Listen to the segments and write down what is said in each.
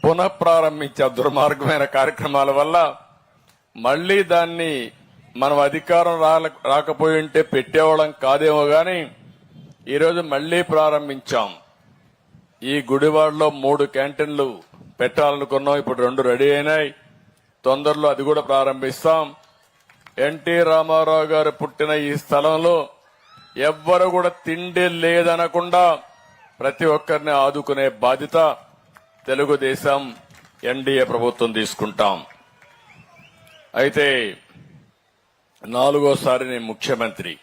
పునఃప్రారంభించే దుర్మార్గమైన కార్యక్రమాల వల్ల మళ్లీ దాన్ని మనం అధికారం రాకపోయి ఉంటే పెట్టేవాళ్ళం కాదేమో గాని ఈరోజు మళ్లీ ప్రారంభించాం. ఈ గుడివాడలో 3 క్యాంటీన్లు పెట్టాలనుకున్నాం. ఇప్పుడు 2 రెడీ అయినాయి. తొందరలో అది కూడా ప్రారంభిస్తాం. ఎన్టీ రామారావు గారు పుట్టిన ఈ స్థలంలో ఎవ్వరు కూడా తిండి లేదనకుండా ప్రతి ఒక్కరిని ఆదుకునే బాధ్యత తెలుగుదేశం ఎన్డీఏ ప్రభుత్వం తీసుకుంటాం. అయితే 4వ సారి నేను ముఖ్యమంత్రి.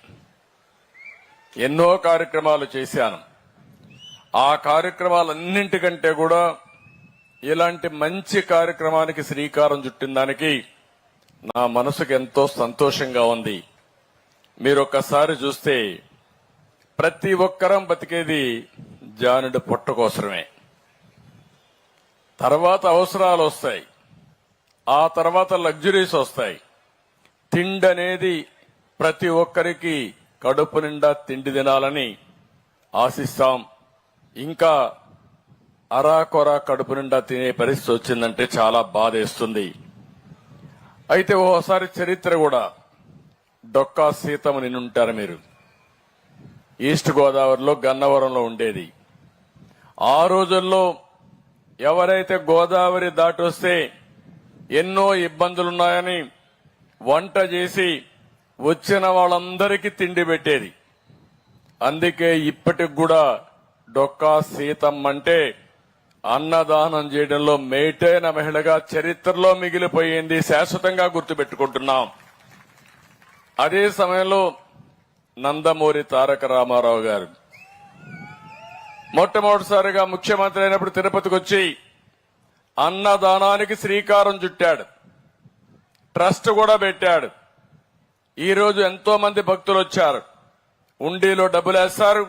ఎన్నో కార్యక్రమాలు చేశాను. ఆ కార్యక్రమాలన్నింటికంటే కూడా ఇలాంటి మంచి కార్యక్రమానికి శ్రీకారం చుట్టిన దానికి నా మనసుకు ఎంతో సంతోషంగా ఉంది. మీరు ఒక్కసారి చూస్తే ప్రతి ఒక్కరం బతికేది జానుడి పొట్ట కోసమే. తర్వాత అవసరాలు వస్తాయి, ఆ తర్వాత లగ్జరీస్ వస్తాయి. తిండి అనేది ప్రతి ఒక్కరికి కడుపు నిండా తిండి తినాలని ఆశిస్తాం. ఇంకా అరాకొరా కడుపు నిండా తినే పరిస్థితి వచ్చిందంటే చాలా బాధేస్తుంది. అయితే ఓసారి చరిత్ర కూడా డొక్కా సీతమ్మ నిన్నుంటారు మీరు. ఈస్ట్ గోదావరిలో గన్నవరంలో ఉండేది. ఆ రోజుల్లో ఎవరైతే గోదావరి దాటొస్తే ఎన్నో ఇబ్బందులున్నాయని వంట చేసి వచ్చిన వాళ్ళందరికీ తిండి పెట్టేది. అందుకే ఇప్పటికి కూడా డొక్కా సీతమ్మ అంటే అన్నదానం చేయడంలో మేటైన మహిళగా చరిత్రలో మిగిలిపోయింది. శాశ్వతంగా గుర్తుపెట్టుకుంటున్నాం. అదే సమయంలో నందమూరి తారక రామారావు గారు మొట్టమొదటిసారిగా ముఖ్యమంత్రి అయినప్పుడు తిరుపతికి వచ్చి అన్నదానానికి శ్రీకారం చుట్టాడు. ట్రస్ట్ కూడా పెట్టాడు. ఈ రోజు ఎంతో మంది భక్తులు వచ్చారు. ఉండీలో డబ్బులు వేస్తారు,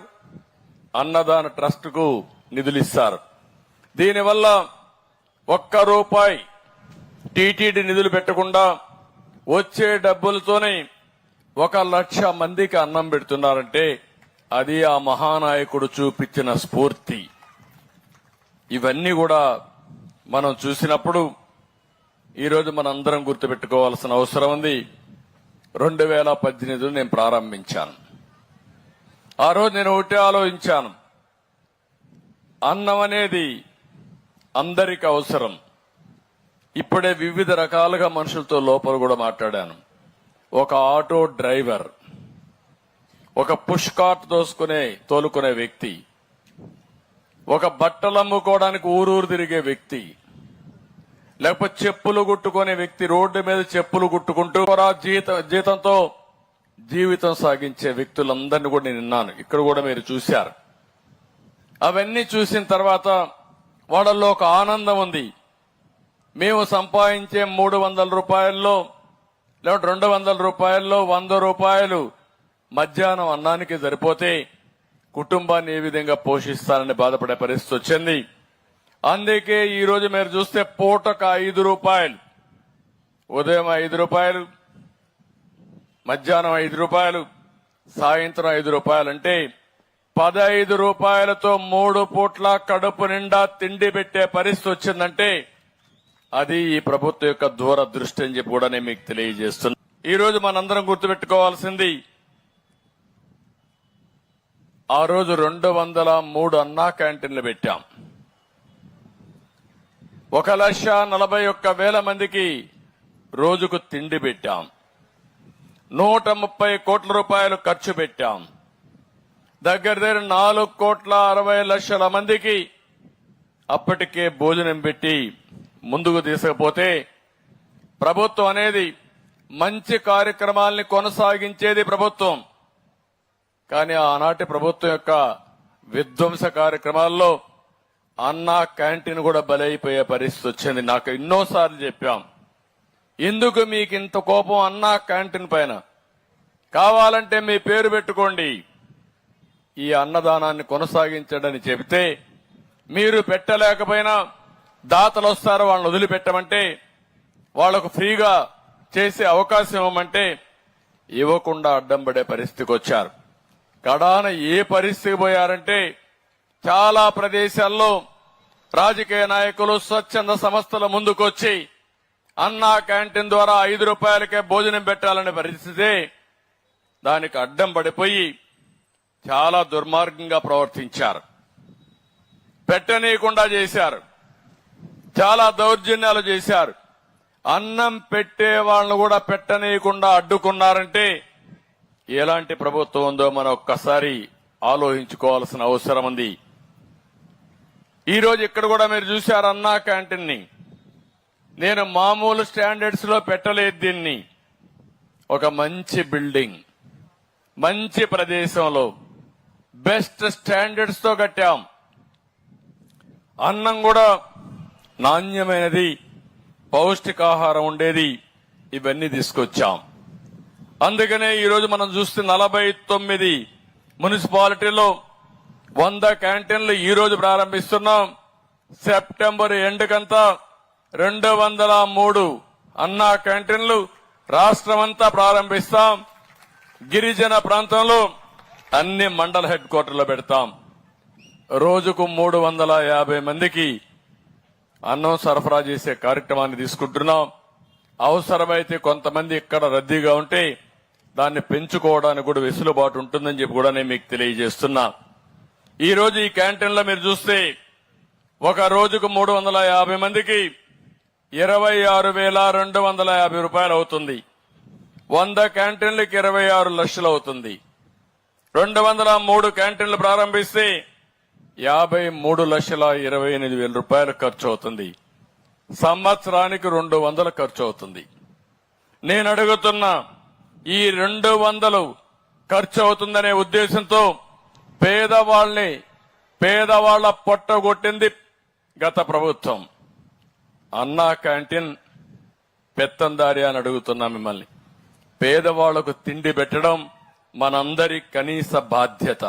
అన్నదాన ట్రస్ట్ కు నిధులు ఇస్తారు. దీనివల్ల ₹1 టీటీడీ నిధులు పెట్టకుండా వచ్చే డబ్బులతోనే 1,00,000 మందికి అన్నం పెడుతున్నారంటే అది ఆ మహానాయకుడు చూపించిన స్ఫూర్తి. ఇవన్నీ కూడా మనం చూసినప్పుడు ఈరోజు మనందరం గుర్తుపెట్టుకోవాల్సిన అవసరం ఉంది. 2018లో నేను ప్రారంభించాను. ఆ రోజు నేను ఒకటే ఆలోచించాను, అన్నం అనేది అందరికి అవసరం. ఇప్పుడే వివిధ రకాలుగా మనుషులతో లోపల కూడా మాట్లాడాను. ఒక ఆటో డ్రైవర్, ఒక పుష్ కార్ట్ తోలుకునే వ్యక్తి, ఒక బట్టలు అమ్ముకోవడానికి ఊరూరు తిరిగే వ్యక్తి, లేకపోతే చెప్పులు కుట్టుకునే వ్యక్తి, రోడ్డు మీద చెప్పులు కుట్టుకుంటూ జీతంతో జీవితం సాగించే వ్యక్తులందరినీ కూడా నేను విన్నాను. ఇక్కడ కూడా మీరు చూశారు. అవన్నీ చూసిన తర్వాత వాళ్ళల్లో ఒక ఆనందం ఉంది. మేము సంపాదించే ₹300 లేదా ₹200 ₹100 మధ్యాహ్నం అన్నానికి సరిపోతే కుటుంబాన్ని ఏ విధంగా పోషిస్తానని బాధపడే పరిస్థితి వచ్చింది. అందుకే ఈ రోజు మీరు చూస్తే పూటకు ₹5, ఉదయం ₹5, మధ్యాహ్నం ₹5, సాయంత్రం ₹5 అంటే ₹15తో 3 పూట్ల కడుపు నిండా తిండి పెట్టే పరిస్థితి వచ్చిందంటే అది ఈ ప్రభుత్వం యొక్క దూరదృష్టి అని చెప్పి కూడా నేను మీకు తెలియజేస్తున్నా. ఈ రోజు మనందరం గుర్తుపెట్టుకోవాల్సింది, ఆ రోజు 203 అన్నా క్యాంటీన్లు పెట్టాం. 1,41,000 మందికి రోజుకు తిండి పెట్టాం. ₹130 కోట్ల ఖర్చు పెట్టాం. దగ్గర 4,60,00,000 మందికి అప్పటికే భోజనం పెట్టి ముందుకు తీసుకుపోతే ప్రభుత్వం అనేది మంచి కార్యక్రమాల్ని కొనసాగించేది ప్రభుత్వం. కానీ ఆనాటి ప్రభుత్వం యొక్క విధ్వంస కార్యక్రమాల్లో అన్నా క్యాంటీన్ కూడా బలైపోయే పరిస్థితి వచ్చింది. నాకు ఎన్నోసార్లు చెప్పాం, ఎందుకు మీకు ఇంత కోపం అన్నా క్యాంటీన్ పైన? కావాలంటే మీ పేరు పెట్టుకోండి, ఈ అన్నదానాన్ని కొనసాగించడని చెబితే మీరు పెట్టలేకపోయినా దాతలు వస్తారు, వాళ్ళని వదిలిపెట్టమంటే, వాళ్లకు ఫ్రీగా చేసే అవకాశం ఇవ్వమంటే ఇవ్వకుండా అడ్డం పడే పరిస్థితికి వచ్చారు. కడాన ఏ పరిస్థితికి పోయారంటే చాలా ప్రదేశాల్లో రాజకీయ నాయకులు స్వచ్ఛంద సంస్థల ముందుకొచ్చి అన్నా క్యాంటీన్ ద్వారా 5 రూపాయలకే భోజనం పెట్టాలనే పరిస్థితి దానికి అడ్డం పడిపోయి చాలా దుర్మార్గంగా ప్రవర్తించారు. పెట్టనీయకుండా చేశారు. చాలా దౌర్జన్యాలు చేశారు. అన్నం పెట్టే వాళ్ళను కూడా పెట్టనీయకుండా అడ్డుకున్నారంటే ఎలాంటి ప్రభుత్వం ఉందో మనం ఒక్కసారి ఆలోచించుకోవాల్సిన అవసరం ఉంది. ఈ రోజు ఇక్కడ కూడా మీరు చూశారు అన్నా క్యాంటీన్ ని. నేను మామూలు స్టాండర్డ్స్ లో పెట్టలేదు దీన్ని. ఒక మంచి బిల్డింగ్, మంచి ప్రదేశంలో బెస్ట్ స్టాండర్డ్స్ తో కట్టాం. అన్నం కూడా నాణ్యమైనది, పౌష్టికాహారం ఉండేది, ఇవన్నీ తీసుకొచ్చాం. అందుకనే ఈరోజు మనం చూస్తే 49 మున్సిపాలిటీలో 100 క్యాంటీన్లు ఈ రోజు ప్రారంభిస్తున్నాం. సెప్టెంబర్ ఎండ్ కంతా 203 అన్నా క్యాంటీన్లు రాష్ట్రమంతా ప్రారంభిస్తాం. గిరిజన ప్రాంతంలో అన్ని మండల హెడ్ క్వార్టర్లో పెడతాం. రోజుకు 350 మందికి అన్నం సరఫరా చేసే కార్యక్రమాన్ని తీసుకుంటున్నాం. అవసరమైతే కొంతమంది ఇక్కడ రద్దీగా ఉంటే దాన్ని పెంచుకోవడానికి కూడా వెసులుబాటు ఉంటుందని చెప్పి కూడా నేను మీకు తెలియజేస్తున్నా. ఈ రోజు ఈ క్యాంటీన్లో మీరు చూస్తే ఒక రోజుకు 350 మందికి 26,250 రూపాయలు అవుతుంది. 100 క్యాంటీన్లకి 26 లక్షలు అవుతుంది. 203 క్యాంటీన్లు ప్రారంభిస్తే 53,28,000 రూపాయలు ఖర్చు అవుతుంది. సంవత్సరానికి 200 ఖర్చు అవుతుంది. నేను అడుగుతున్నా, ఈ 200 ఖర్చు అవుతుందనే ఉద్దేశంతో పేదవాళ్ల పొట్టగొట్టింది గత ప్రభుత్వం. అన్నా క్యాంటీన్ పెత్తందారి అని అడుగుతున్నా మిమ్మల్ని. పేదవాళ్లకు తిండి పెట్టడం మనందరి కనీస బాధ్యత.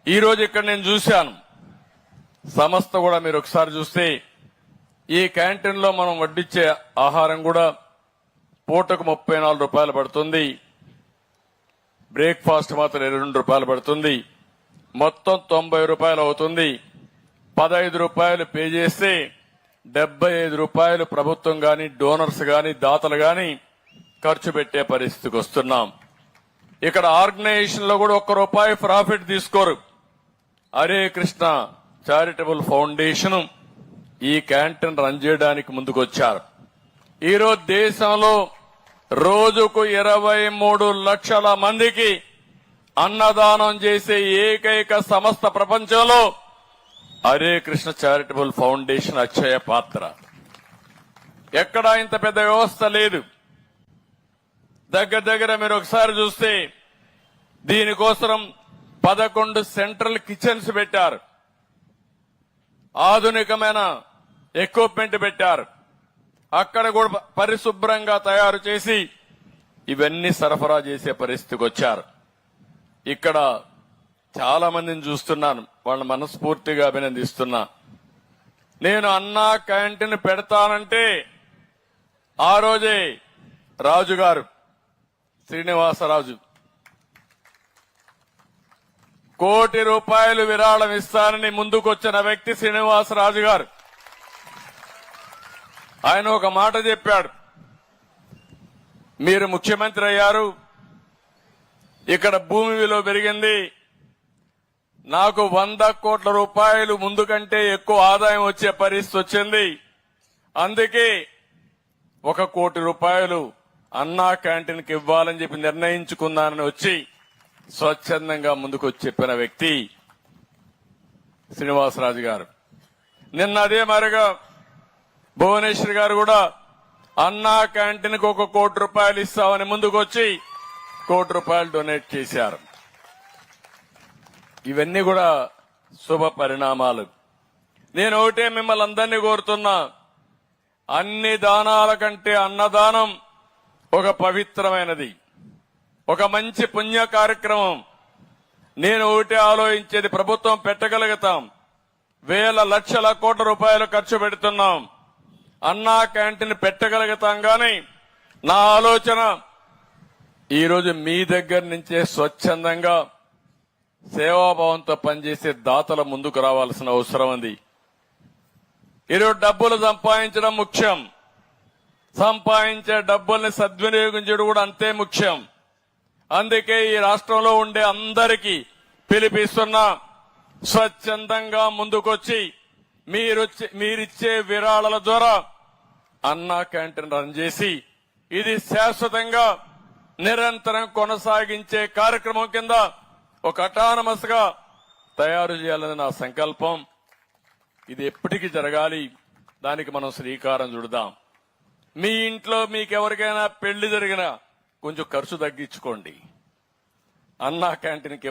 ఈ రోజు ఇక్కడ నేను చూశాను సంస్థ కూడా మీరు ఒకసారి చూస్తే ఈ క్యాంటీన్ లో మనం వడ్డించే ఆహారం కూడా పూటకు 34 రూపాయలు పడుతుంది. బ్రేక్ఫాస్ట్ మాత్రం 22 రూపాయలు పడుతుంది. మొత్తం 90 రూపాయలు అవుతుంది. 15 రూపాయలు పే చేస్తే 75 రూపాయలు ప్రభుత్వం గాని, డోనర్స్ గాని, దాతలు గాని ఖర్చు పెట్టే పరిస్థితికి వస్తున్నాం. ఇక్కడ ఆర్గనైజేషన్ లో కూడా 1 రూపాయి ప్రాఫిట్ తీసుకోరు. హరే కృష్ణ చారిటబుల్ ఫౌండేషన్ ఈ క్యాంటీన్ రన్ చేయడానికి ముందుకొచ్చారు. ఈరోజు దేశంలో రోజుకు 23 లక్షల మందికి అన్నదానం చేసే ఏకైక సంస్థ ప్రపంచంలో హరే కృష్ణ చారిటబుల్ ఫౌండేషన్ అక్షయ పాత్ర. ఎక్కడా ఇంత పెద్ద వ్యవస్థ లేదు. దగ్గర మీరు ఒకసారి చూస్తే దీనికోసం 11 సెంట్రల్ కిచెన్స్ పెట్టారు. ఆధునికమైన ఎక్విప్మెంట్ పెట్టారు. అక్కడ కూడా పరిశుభ్రంగా తయారు చేసి ఇవన్నీ సరఫరా చేసే పరిస్థితికి వచ్చారు. ఇక్కడ చాలా మందిని చూస్తున్నాను, వాళ్ళ మనస్ఫూర్తిగా అభినందిస్తున్నా. నేను అన్నా క్యాంటీన్ పెడతానంటే ఆ రోజే రాజుగారు, శ్రీనివాసరాజు, ₹1 కోటి విరాళం ఇస్తానని ముందుకొచ్చిన వ్యక్తి శ్రీనివాసరాజు గారు. ఆయన ఒక మాట చెప్పాడు, మీరు ముఖ్యమంత్రి అయ్యారు, ఇక్కడ భూమి విలువ పెరిగింది, నాకు 100 కోట్ల రూపాయలు ముందు కంటే ఎక్కువ ఆదాయం వచ్చే పరిస్థితి వచ్చింది, అందుకే ₹1 కోటి అన్నా క్యాంటీన్ కి ఇవ్వాలని చెప్పి నిర్ణయించుకున్నానని వచ్చి స్వచ్ఛందంగా ముందుకు వచ్చి చెప్పిన వ్యక్తి శ్రీనివాసరాజు గారు. నిన్న అదే మరిగా భువనేశ్వర్ గారు కూడా అన్నా క్యాంటీన్ కు ₹1 కోటి ఇస్తామని ముందుకు వచ్చి ₹1 కోటి డొనేట్ చేశారు. ఇవన్నీ కూడా శుభ పరిణామాలు. నేను ఒకటే మిమ్మల్ని అందరినీ కోరుతున్నా, అన్ని దానాల కంటే అన్నదానం ఒక పవిత్రమైనది, ఒక మంచి పుణ్య కార్యక్రమం. నేను ఒకటే ఆలోచించేది, ప్రభుత్వం పెట్టగలుగుతాం, వేల లక్షల కోట్ల రూపాయలు ఖర్చు పెడుతున్నాం, అన్నా క్యాంటీన్ పెట్టగలుగుతాం. గాని నా ఆలోచన ఈరోజు మీ దగ్గర నుంచే స్వచ్ఛందంగా సేవాభావంతో పనిచేసే దాతల ముందుకు రావాల్సిన అవసరం ఉంది. ఈరోజు డబ్బులు సంపాదించడం ముఖ్యం, సంపాదించే డబ్బుల్ని సద్వినియోగించడం కూడా అంతే ముఖ్యం. అందుకే ఈ రాష్ట్రంలో ఉండే అందరికీ పిలిపిస్తున్నా, స్వచ్ఛందంగా ముందుకొచ్చి మీరిచ్చే విరాళాల ద్వారా అన్నా క్యాంటీన్ రన్ చేసి ఇది శాశ్వతంగా నిరంతరం కొనసాగించే కార్యక్రమం కింద ఒక అటానమస్ గా తయారు చేయాలని నా సంకల్పం. ఇది ఎప్పటికీ జరగాలి, దానికి మనం శ్రీకారం చుడదాం. మీ ఇంట్లో మీకెవరికైనా పెళ్లి జరిగినా కొంచెం ఖర్చు తగ్గించుకోండి. అన్నా క్యాంటీన్కి